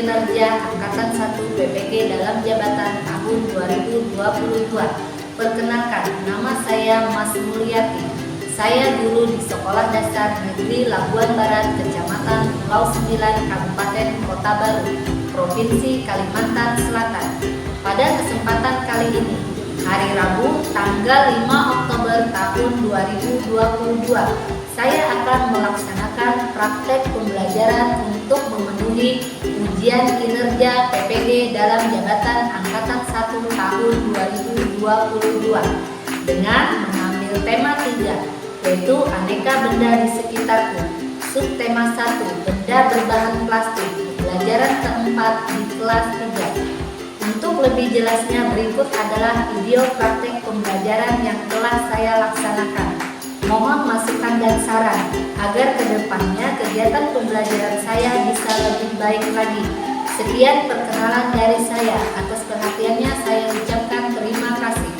kinerja Angkatan 1 PPG dalam jabatan tahun 2022. Perkenalkan, nama saya Mas Mulyati. Saya guru di Sekolah Dasar Negeri Labuan Barat, Kecamatan Pulau 9, Kabupaten Kota Baru, Provinsi Kalimantan Selatan. Pada kesempatan kali ini, hari Rabu, tanggal 5 Oktober tahun 2022, saya akan melaksanakan praktek pembelajaran untuk memenuhi ujian kinerja PPG dalam jabatan Angkatan 1 tahun 2022 dengan mengambil tema 3, yaitu aneka benda di sekitarku. Subtema 1, benda berbahan plastik, pelajaran keempat di kelas 3. Untuk lebih jelasnya, berikut adalah video praktek pembelajaran yang telah saya laksanakan. Mohon masukan dan saran agar kedepannya kegiatan pembelajaran saya bisa lebih baik lagi. Sekian perkenalan dari saya. Atas perhatiannya saya ucapkan terima kasih.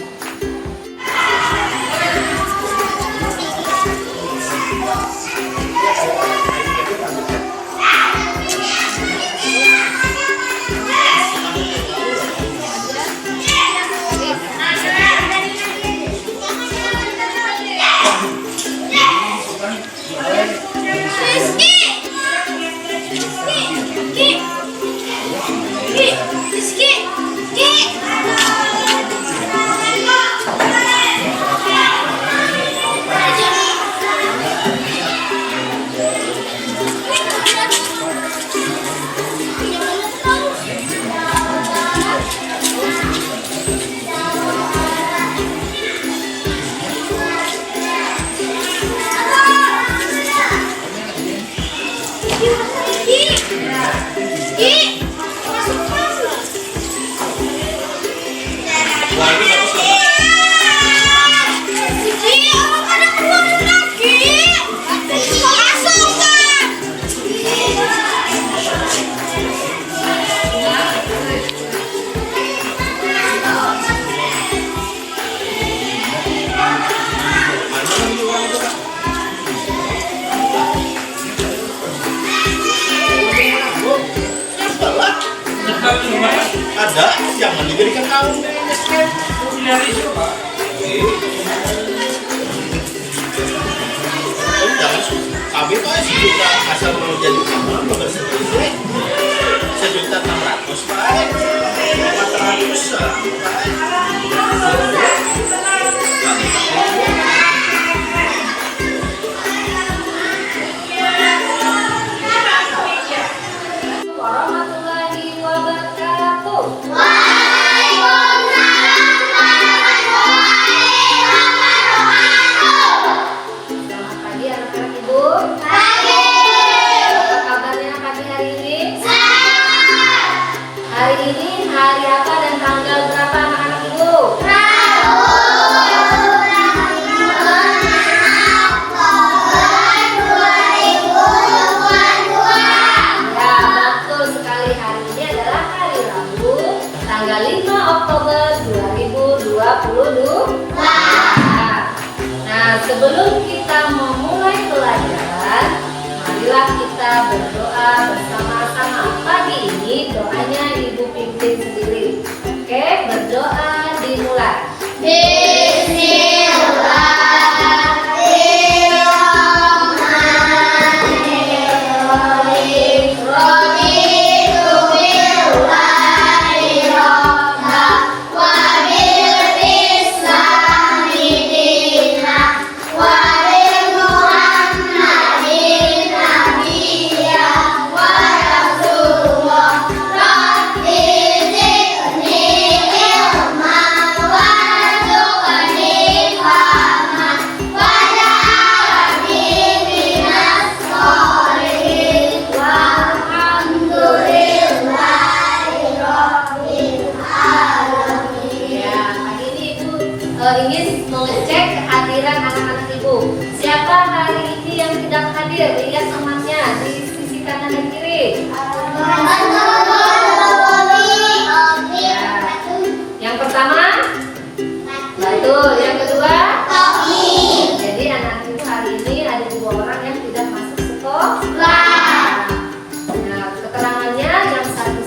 Ada, jangan dijadikan kaum miskin. Jangan kami pak sejuta asal mau jadi kamu berselisih 1.600.000 pak, 400 Warahmatullahi wabarakatuh. Selamat pagi anak-anak ibu. Apa kabarnya pagi hari ini? Hari ini hari apa dan tanggal berapa anak-anak ibu? Tanggal 5 Oktober 2022. Nah, sebelum kita memulai pelajaran, marilah kita berdoa bersama-sama. Pagi ini doanya Ibu pimpin sendiri. Oke, berdoa dimulai. Ingin mengecek kehadiran anak-anak ibu. Siapa hari ini yang tidak hadir? Lihat temannya di sisi kanan dan kiri. Yang pertama, betul. Yang kedua, jadi anak ibu hari ini ada 2 orang yang tidak masuk sekolah. Nah, keterangannya yang satu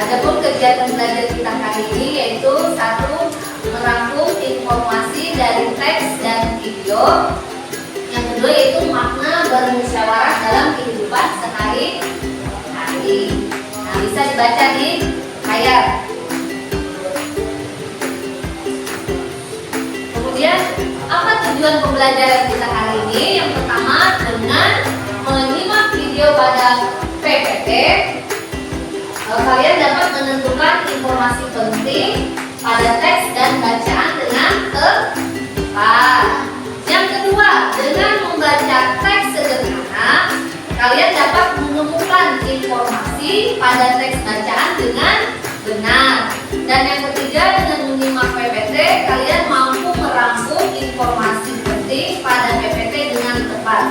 Adapun kegiatan belajar kita kali ini yaitu satu, merangkum informasi dari teks dan video. Yang kedua yaitu makna bermusyawarah dalam kehidupan sehari-hari. Nah, bisa dibaca di layar. Kemudian apa tujuan pembelajaran kita hari ini? Yang pertama, dengan menyimak video pada PPT, kalian dapat menentukan informasi penting pada teks dan bacaan dengan tepat. Yang kedua, dengan membaca teks sederhana, kalian dapat menemukan informasi pada teks bacaan dengan benar. Dan yang ketiga, dengan menyimak PPT, kalian mampu merangkum informasi penting pada PPT dengan tepat.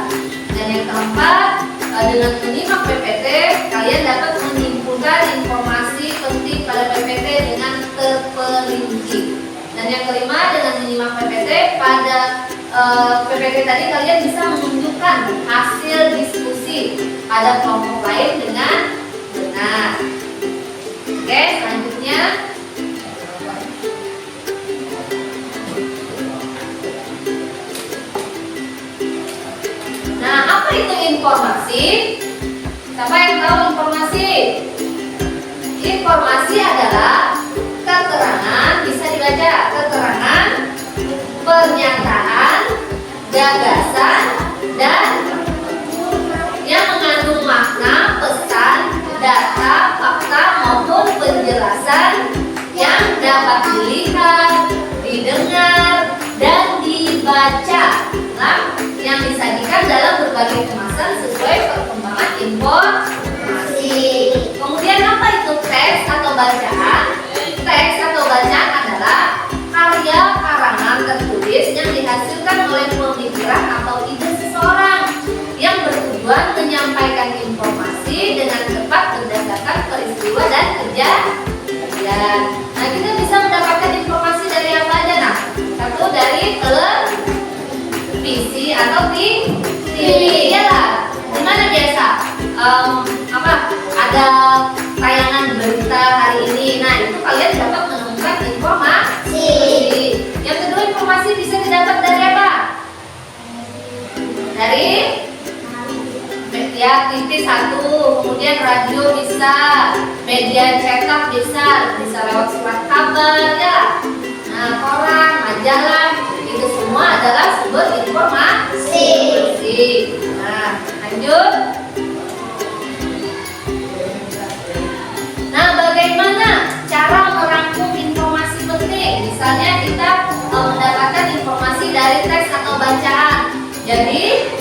Dan yang keempat, dengan menyimak PPT, kalian dapat menyimpulkan informasi penting pada PPT dengan terperinci. Dan yang kelima, dengan menyimak PPT pada PPT tadi kalian bisa menunjukkan hasil diskusi pada kelompok lain dengan benar. Oke, selanjutnya nah, apa itu informasi? Siapa yang tahu informasi? Informasi adalah keterangan, bisa dibaca, keterangan, pernyataan, gagasan, dan yang mengandung makna, pesan, data, fakta maupun penjelasan yang dapat dilihat, didengar, dan dibaca. Nah, yang disajikan dalam berbagai kemasan sesuai perkembangan informasi. Kemudian apa itu teks atau bacaan? Teks atau bacaan adalah karya karangan tertulis yang dihasilkan oleh pemikiran atau ide seseorang yang bertujuan menyampaikan informasi dengan tepat berdasarkan peristiwa dan kejadian. Nah, kita bisa mendapatkan informasi dari apa aja? Nah, satu dari televisi atau TV, ya lah. Dimana biasa ada tayangan berita hari ini. Nah, itu kalian dapat menemukan Ya, TV satu, kemudian radio bisa, media cetak bisa lewat surat kabar ya. Nah, koran, majalah, itu semua adalah sumber informasi. Nah, lanjut. Nah, bagaimana cara merangkum informasi penting? Misalnya kita mendapatkan informasi dari teks atau bacaan. Jadi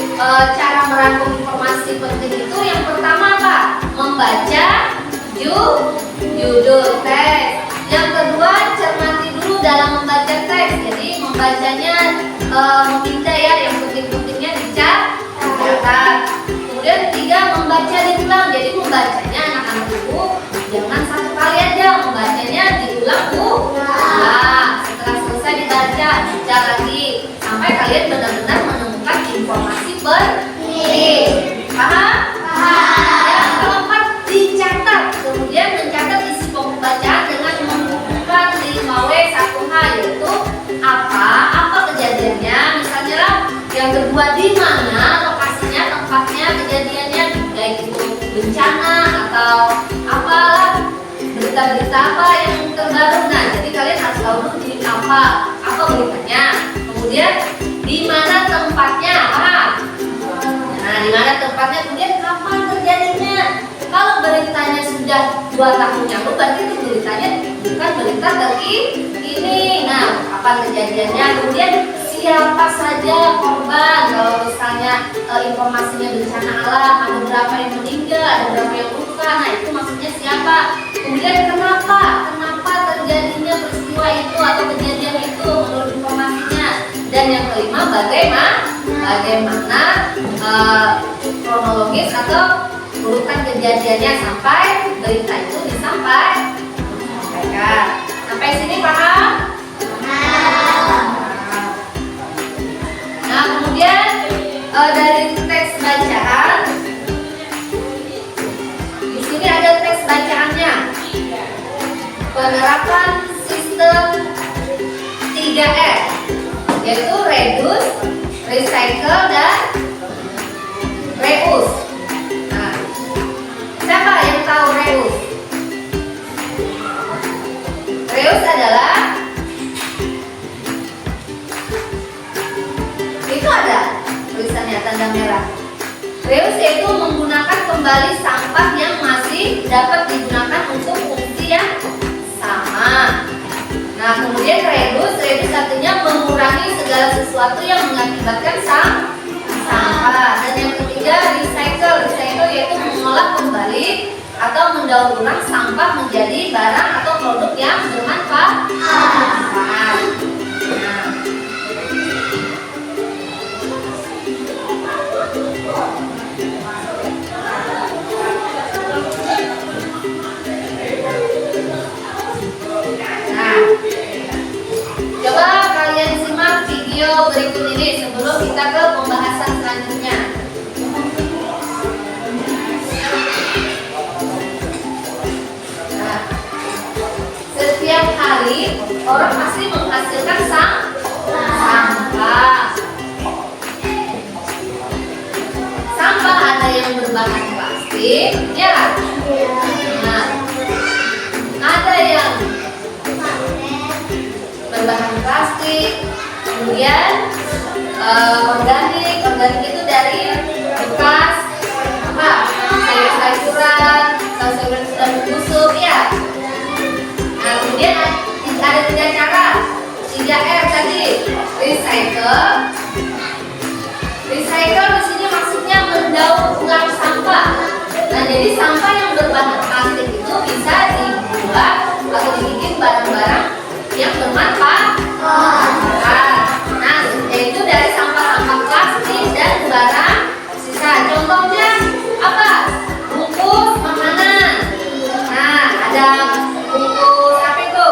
cara merangkum informasi penting itu yang pertama apa? Membaca judul teks. Yang kedua, cermati dulu dalam membaca teks. Jadi membacanya meminta ya yang penting-pentingnya dicatat. Kemudian ketiga, membaca diulang. Jadi membacanya anak-anak ibu jangan satu kali aja, membacanya diulang setelah selesai dibaca lagi sampai kalian benar-benar menemukan informasi penting. Paham? Yang keempat, dicatat. Kemudian mencatat isi pembacaan dengan mengumpulkan 5W1H, yaitu apa kejadiannya. Misalnya lah, yang kedua di mana lokasinya, tempatnya, kejadiannya, baik itu bencana atau apalah, berita-berita apa yang terbaru. Nah, jadi kalian harus tahu dulu ini apa beritanya. Kemudian di mana tempatnya, paham? Nah, di mana tempatnya, kemudian kapan terjadinya. Kalau beritanya sudah 2 tahun yang lalu, berarti itu beritanya bukan berita terkini. Nah, kapan kejadiannya, kemudian siapa saja korban. Kalau misalnya informasinya bencana alam, ada berapa yang meninggal, ada berapa yang luka. Nah, itu maksudnya siapa. Kemudian kenapa terjadinya peristiwa itu atau kejadian itu menurut informasinya. Dan yang kelima, bagaimana kronologis atau urutan kejadiannya sampai berita itu disampaikan. Sampai sini paham? Nah, kemudian dari teks bacaan, di sini ada teks bacaannya. Penerapan sistem 3R, yaitu reduce, recycle, dan reuse. Nah, siapa yang tahu reuse? Reuse adalah itu ada tulisannya tanda merah. Reuse yaitu menggunakan kembali sampah yang masih dapat digunakan untuk fungsi yang sama. Nah, kemudian reduce artinya mengurangi segala sesuatu yang mengakibatkan sampah. Dan yang ketiga, recycle yaitu mengolah kembali atau mendaur ulang sampah menjadi barang atau produk yang bermanfaat. Coba kalian simak video berikut ini sebelum kita ke pembahasan selanjutnya. Nah, setiap hari orang pasti menghasilkan sampah. Sampah ada yang berbahan plastik, ya. Nah, ada yang berbahan plastik, kemudian organik itu dari bekas sayur-sayuran, sayur-sayuran sudah busuk ya. Nah, kemudian ada 3 cara, 3R tadi, recycle di sini maksudnya mendaur ulang sampah. Nah, jadi sampah yang berbahan plastik itu bisa dibuat atau dibikin barang-barang yang bermanfaat. Nah, yaitu dari sampah-sampah plastik dan barang sisa. Contohnya apa? Bungkus makanan. Nah, ada bungkus apa itu?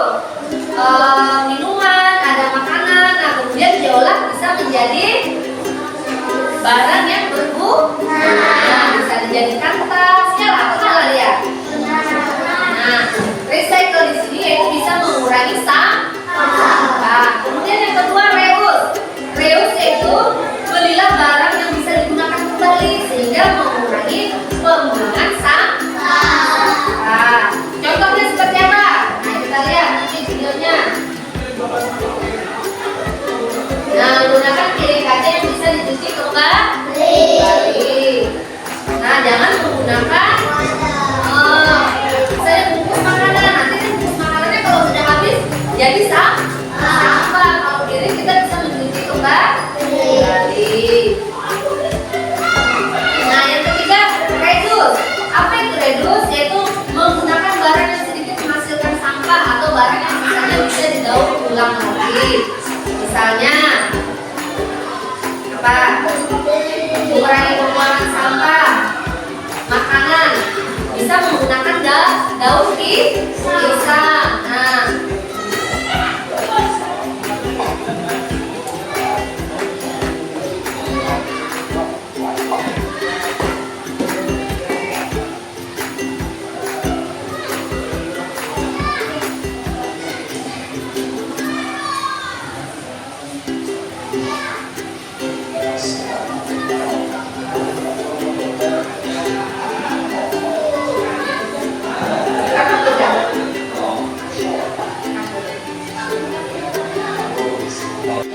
Minuman, ada makanan. Nah, kemudian diolah bisa menjadi barang yang berguna. Nah, bisa dijadikan tas, ya apalah ya. Nah, recycle di sini yaitu bisa mengurangi sampah. Kemudian yang kedua, reuse yaitu belilah barang yang bisa digunakan kembali sehingga mengurangi Misalnya apa? Mengurangi pembuangan sampah, makanan, bisa menggunakan daun pisang.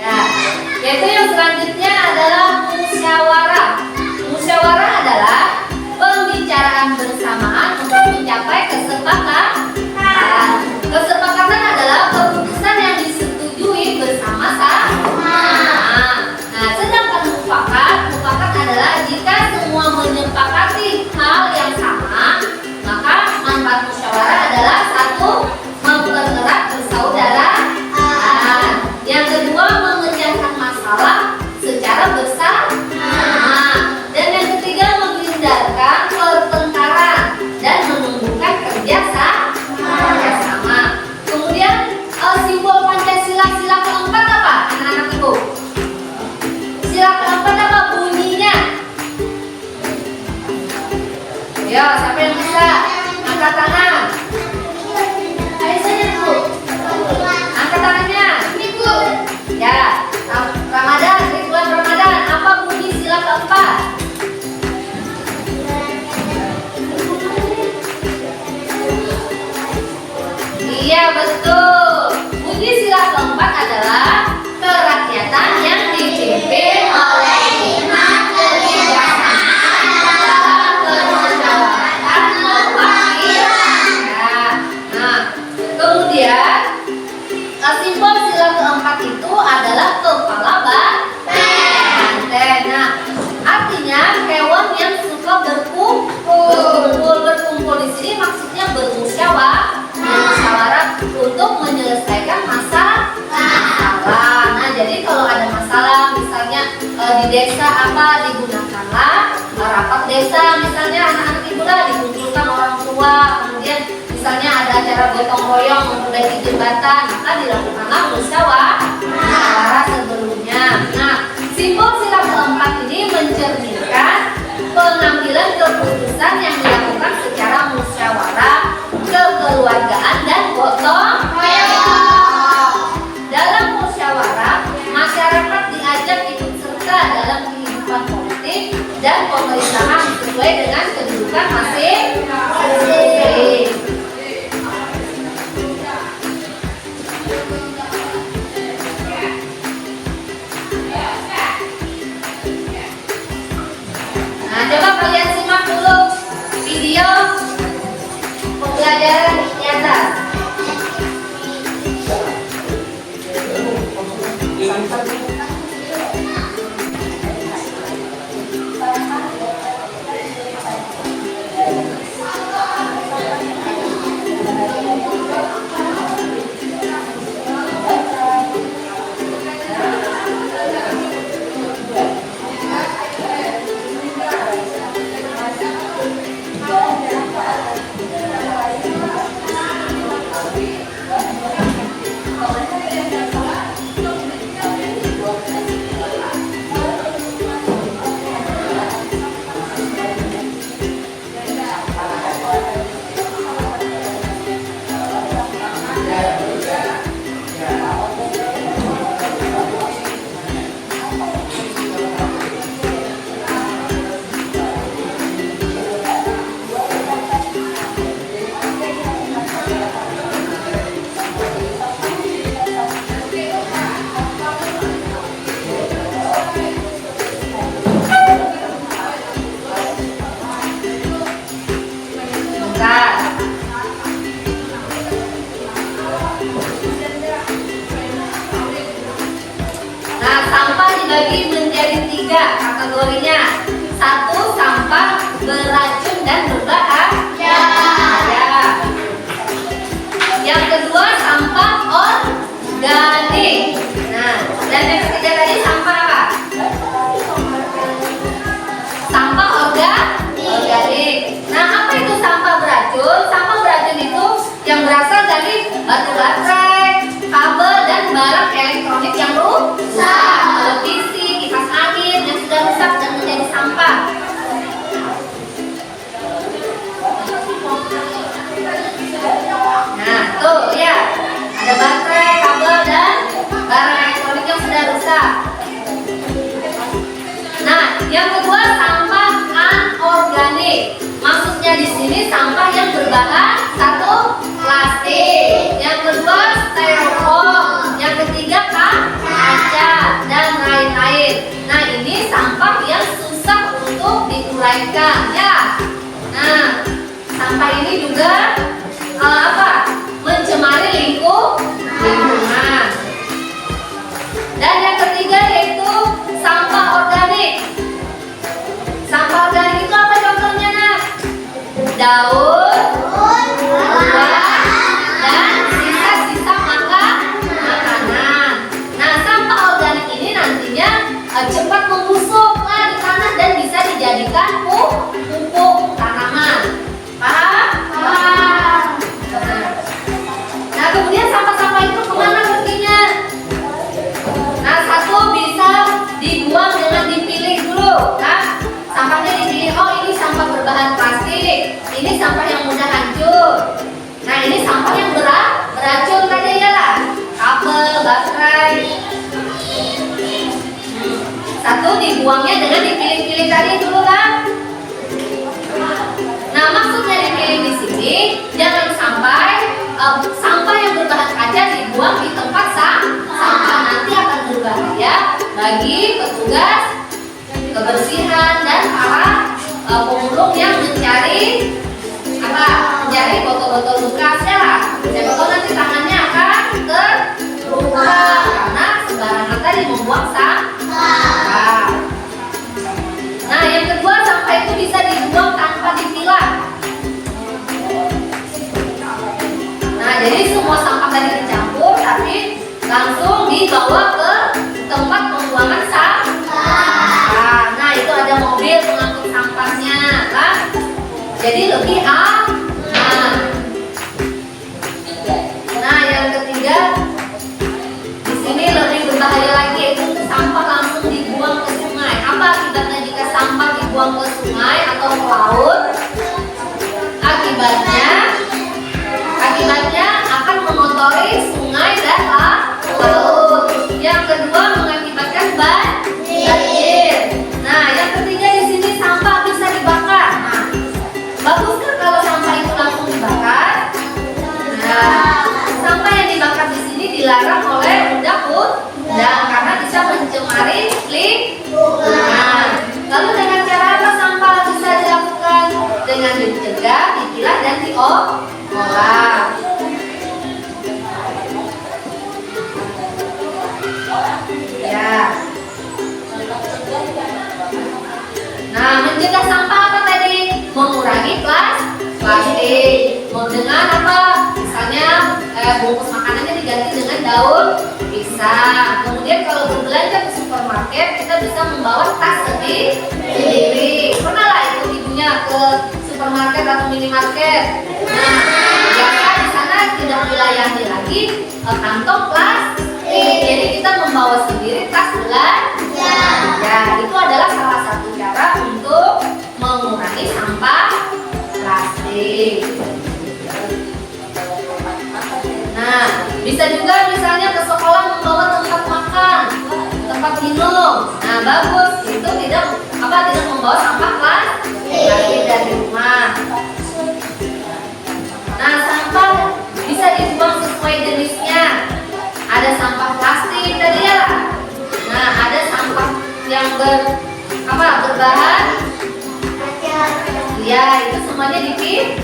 Nah, yaitu yang selanjutnya adalah musyawarah. Musyawarah adalah pembicaraan bersamaan untuk mencapai kesepakatan. Kesepakatan adalah keputusan yang disetujui bersama-sama. Nah, sedangkan mufakat adalah jika semua menyepakati hal yang sama, maka manfaat musyawarah adalah satu, mempererat persaudaraan. Yang kedua, memecahkan masalah secara bersama. Dan yang ketiga, menghindarkan pertengkaran dan menumbuhkan kerjasama. Kemudian simbol Pancasila, sila keempat apa anak-anak ibu? Sila keempat apa bunyinya? Ayo, siapa yang bisa? Angkat tangan. Ayo saja Bu. Angkat tangannya. Ya, Ramadan, di bulan Ramadan, apa bunyi sila keempat? Iya, betul. Bunyi sila keempat adalah kerakyatan yang dipimpin oleh hikmat kebijaksanaan dalam kemusyawaratan kewakilan. Nah, kemudian simbol sila keempat itu adalah kepala banteng. Nah, artinya hewan yang suka berkumpul di sini maksudnya bermusyawarah untuk menyelesaikan masalah. Nah, jadi kalau ada masalah, misalnya di desa apa, digunakanlah rapat desa, misalnya anak-anak ibu lah dikumpulkan orang tua, kemudian misalnya ada acara gotong royong memperbaiki jembatan, maka dilakukanlah musyawarah sebelumnya. Nah, simbol sila keempat ini mencerminkan pengambilan keputusan yang dilakukan secara musyawarah, kekeluargaan dan gotong royong. Dalam musyawarah, masyarakat diajak ikut serta dalam kehidupan politik dan pemerintahan sesuai dengan kedudukan masing-masing. Nah, coba kalian simak dulu video pembelajaran di atas. dibagi menjadi 3 kategorinya. 1. Sampah beracun dan berbahaya. Yang kedua, sampah organik. batu baterai, kabel dan barang elektronik yang rusak, televisi, kipas angin yang sudah rusak dan menjadi sampah. Nah, tuh ya, ada baterai, kabel dan barang elektronik yang sudah rusak. Nah, yang kedua sampah anorganik. Maksudnya di sini sampah yang berbahan satu plastik, yang kedua styrofoam, yang ketiga kaca dan lain-lain. Nah, ini sampah yang susah untuk diuraikan ya. Nah, sampah ini juga mencemari lingkungan. Dan yang ketiga yaitu sampah organik. Sampah organik itu apa contohnya, Nak? Daun, buah, dan sisa-sisa makanan. Nah, sampah organik ini nantinya cepat membusuk di tanah dan bisa dijadikan pupuk tanaman. Paham? Paham. Nah, kemudian sampah-sampah itu kemana perginya? Nah, satu bisa dibuang dengan dipilih dulu, kan? Sampahnya dipilih, oh ini sampah berbahan plastik, ini sampah yang mudah hancur. Nah, ini sampah yang beracun tadi ya lah, kabel, baterai. Satu dibuangnya dengan dipilih-pilih tadi dulu kan? Nah, maksudnya dipilih di sini jangan sampai sampah yang berbahan kaca dibuang di tempat sampah, nanti akan berbahaya bagi petugas kebersihan dan para pemulung yang mencari botol-botol bekas ya. Siapa tahu nanti tangannya akan terluka karena sembarangan tadi membuang sampah. Nah, yang kedua sampah itu bisa dibuang tanpa dipilah. Nah, jadi semua sampah tadi dicampur tapi langsung dibawa ke tempat pembuangan sampah. Nah, itu ada mobil pengangkut sampahnya kan? Jadi lebih aman. Nah, yang ketiga di sini lebih berbahaya lagi yaitu sampah langsung dibuang ke sungai. Apa akibatnya jika sampah dibuang ke sungai atau ke laut? Akibatnya akan mengotori sungai dan laut. Yang kedua mengakibatkan banjir. Nah, yang ketiga di sini sampah bisa dibakar. Nah, bagus kan kalau sampah itu langsung dibakar? Nah, sampah yang dibakar di sini dilarang oleh undang-undang karena bisa mencemari lingkungan. Lalu dengan cara apa sampah bisa dilakukan? Dengan dicegah, dipilah dan diolah. Ya. Nah, mencegah sampah apa tadi? Mengurangi plastik. Dengan apa? Misalnya bungkus makanannya diganti dengan daun pisang. Kemudian kalau berbelanja ke supermarket kita bisa membawa tas sendiri. Pernah lah ikut ibunya ke supermarket atau minimarket. Nah, biasa di sana tidak dilayani lagi kantong plastik. Jadi kita membawa sendiri tas belanja. Ya, itu adalah salah satu cara untuk mengurangi sampah plastik. Nah, bisa juga misalnya ke sekolah membawa tempat makan, tempat minum. Nah, bagus. Itu tidak membawa sampah plastik dari rumah. Nah, sampah bisa dibuang sesuai jenisnya. Ada sampah plastik tadi ya. Nah, ada sampah yang berbahan. Ya, itu semuanya dipilih.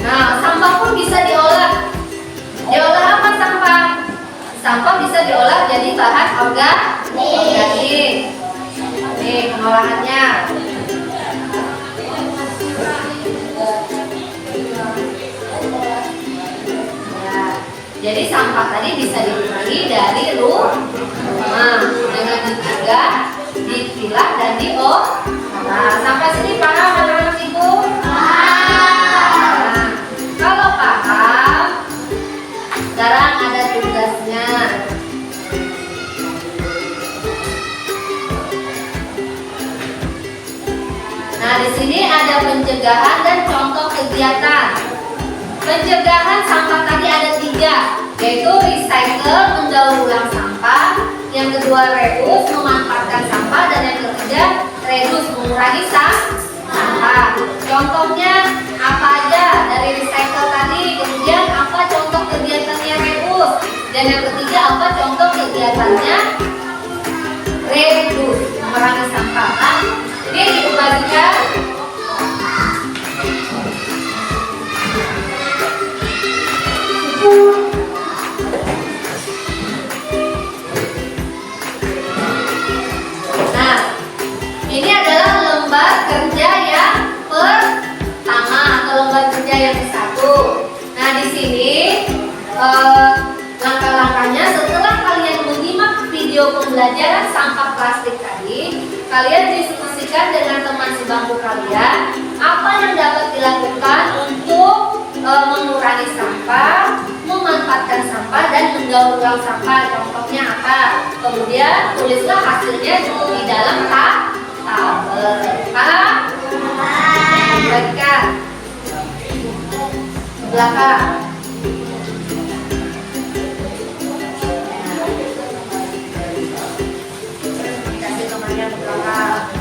Nah, sampah pun bisa diolah. Diolah apa sampah? Sampah bisa diolah jadi bahan organik. Nih pengolahannya. Jadi sampah tadi bisa dikurangi dari rumah dengan dicegah, dipilah dan diolah. Nah, sampai sini paham anak-anak ibu? pencegahan dan contoh kegiatan. Pencegahan sampah tadi ada 3, yaitu recycle, mendaur ulang sampah. Yang kedua reuse, memanfaatkan sampah. Dan yang ketiga reduce, mengurangi sampah. Contohnya apa aja dari recycle tadi? Kemudian apa contoh kegiatannya reuse? Dan yang ketiga apa contoh kegiatannya reduce, mengurangi sampah. Nah, ini dibagikan. Nah, ini adalah lembar kerja yang pertama atau lembar kerja yang ke-1. Nah, di sini langkah-langkahnya setelah kalian menyimak video pembelajaran sampah plastik tadi, kalian diskusikan dengan teman sebangku kalian apa yang dapat dilakukan untuk mengurangi sampah, memanfaatkan sampah, dan mendaur ulang sampah. Contohnya apa? Kemudian tulislah hasilnya di dalam tabel. Paham? Bagikan ke belakang. Kasih temannya ke belakang.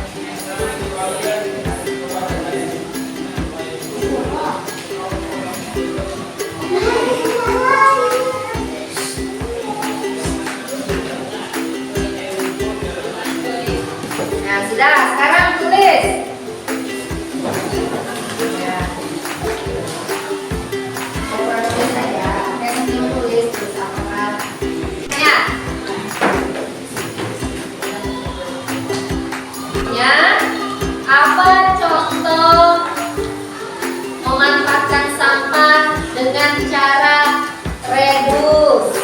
Nah, sudah, sekarang tulis. Ya. Tulis saja. Sebelum tulis apa? Ya. Ya. Apa contoh memanfaatkan sampah dengan cara reduce?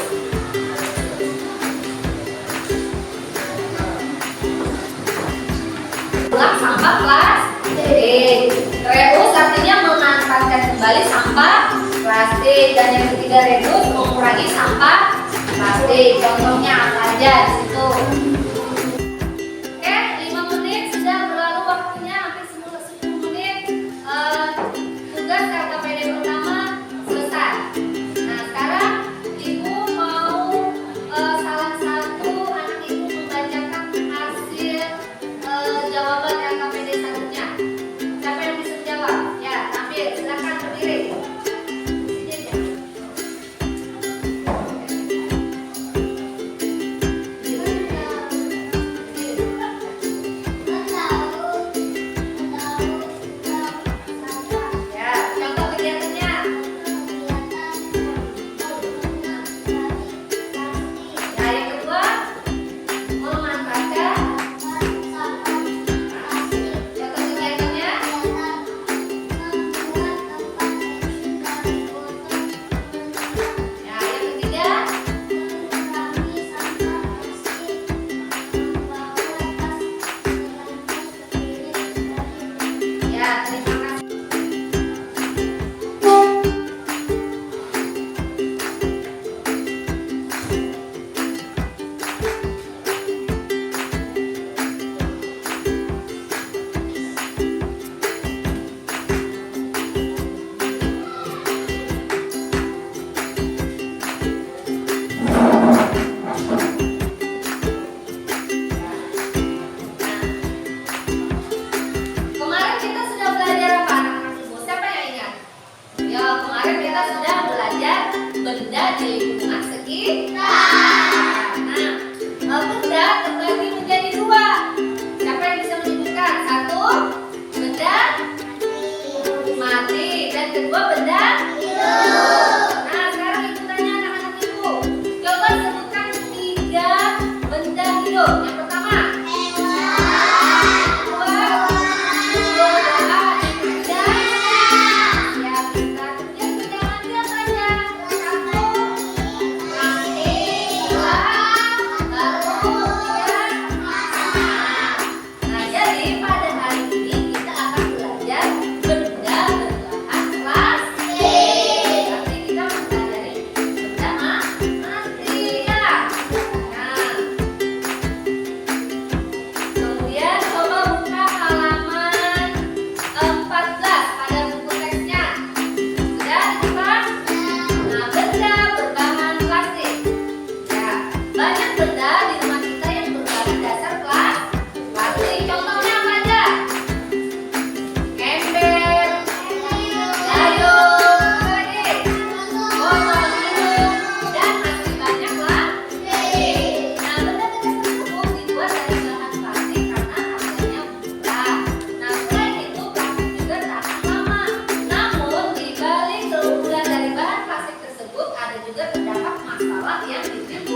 Ulang sampah plastik. Reuse artinya memanfaatkan kembali sampah plastik. Dan yang ketiga reduce, mengurangi sampah plastik. Contohnya apa aja di situ? Oke, 5 menit sudah berlalu waktunya, hampir 10 menit. Tugas KKPD pertama selesai. Nah, sekarang Ibu mau salah satu anak Ibu membacakan hasil jawaban LKPD satunya. Siapa yang bisa menjawab? Ya, tampil. Silakan berdiri. Sini aja. Ya, contoh kegiatannya. Nah, yang kedua memanfaatkan. Contoh kegiatannya. Ya, yang ketiga. Ya, terima kasih. Kemarin kita sudah belajar apa anak-anak Ibu? Siapa yang ingat? Ya, kemarin kita sudah belajar benda di lingkungan sekitar. Nah, benda terbagi menjadi 2. Siapa yang bisa menyebutkan? 1, benda mati, dan kedua benda hidup. Nah, sekarang Ibu tanya anak-anak Ibu, coba sebutkan 3 benda hidup. Yang pertama,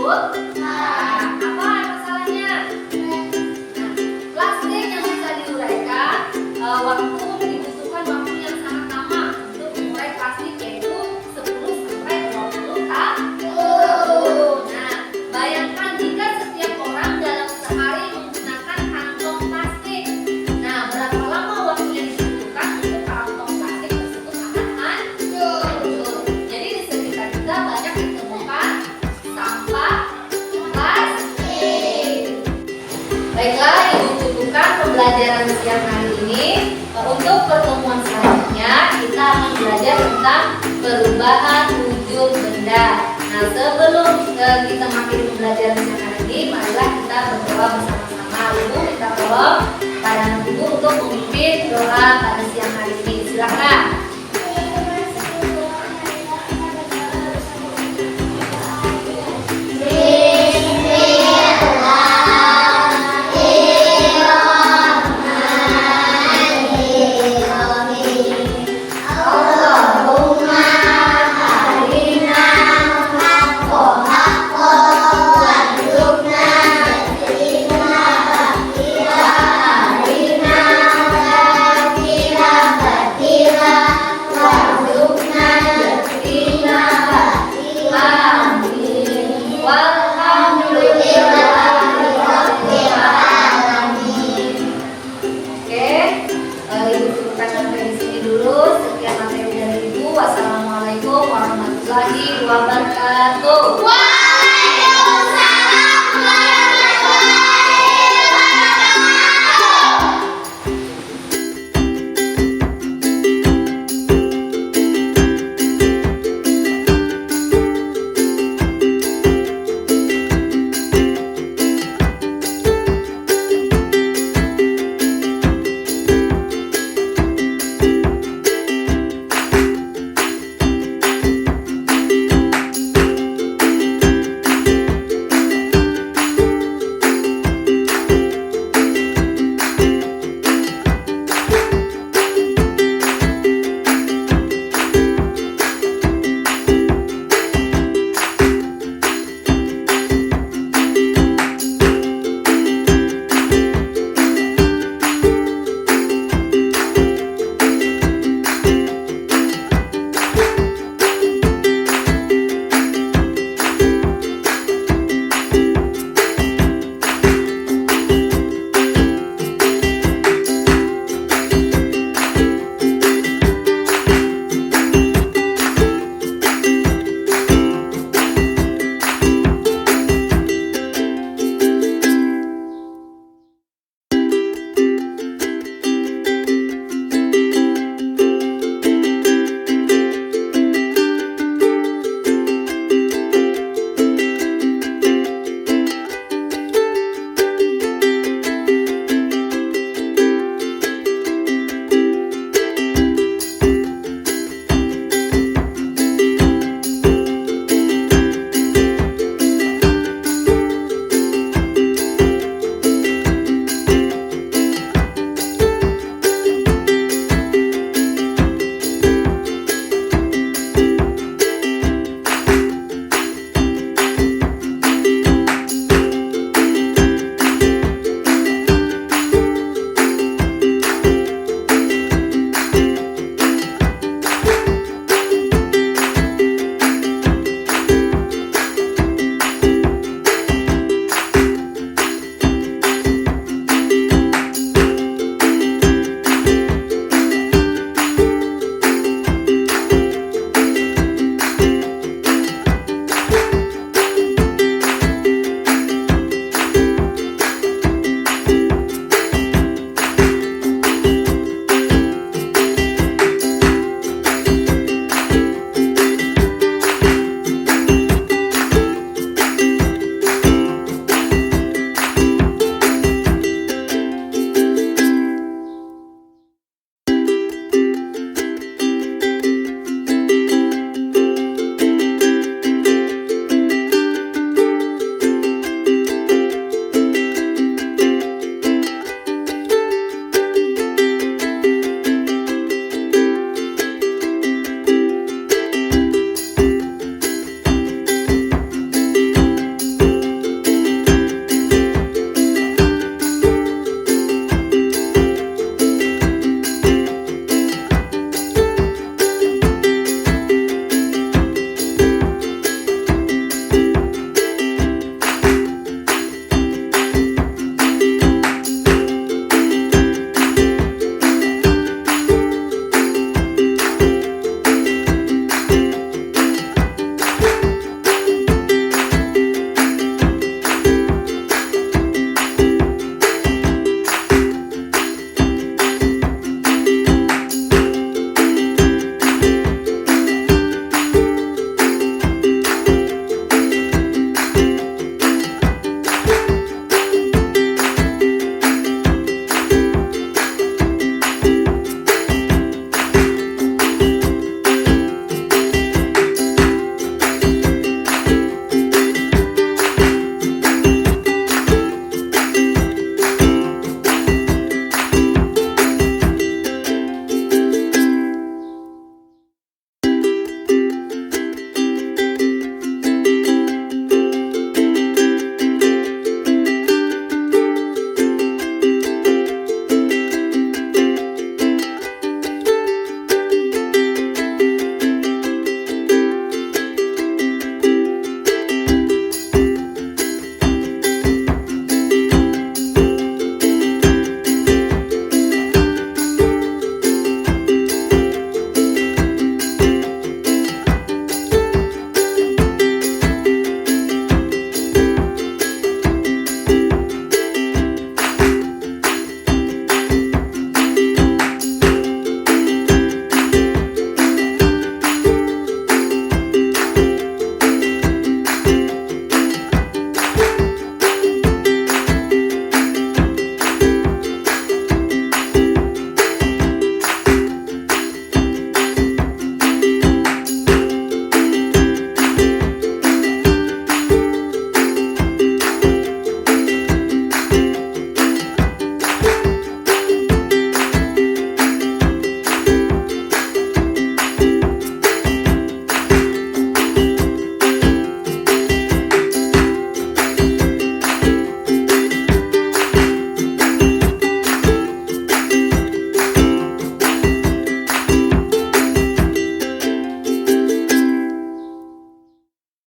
disebut? Apa masalahnya? Plastik yang bisa diuraikan, dibutuhkan waktu yang sangat lama untuk mengurai plastik, yaitu 10 sampai 20 tahun. Nah, bayangkan jika setiap orang dalam sehari menggunakan kantong plastik. Nah, berapa lama waktu yang dibutuhkan untuk kantong plastik tersebut akan hancur? Jadi di sekitar kita banyak ditemukan sampah plastik. Baiklah, Ibu cukupkan pembelajaran siang hari ini. Untuk pertemuan selanjutnya kita akan belajar tentang perubahan wujud benda. Nah, sebelum kita mengakhiri pembelajaran siang hari ini, marilah kita berdoa bersama-sama. Ibu minta tolong pada Ibu untuk memimpin doa pada siang hari ini. Silakan. Sekian materi dari Ibu. Wassalamualaikum warahmatullahi wabarakatuh.